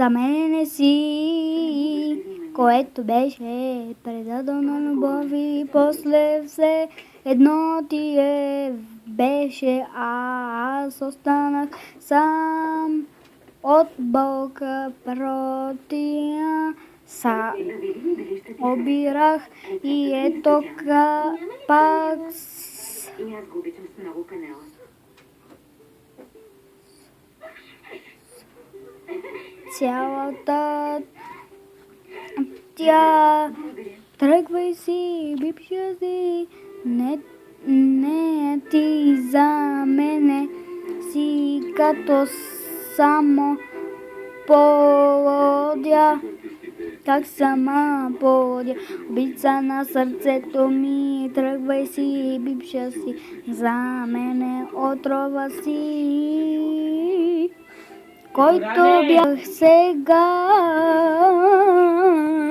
За мене си, което беше предадено на любов и после все едно ти беше, аз останах сам от Бога протия. Обирах и ето пак цялата тя. Тръгвай си, бивша си, не ти за мене си като само полудя, как сама полудя, убийца на сърцето ми. Тръгвай си, бивша си, за мене отрова си, който бях сега.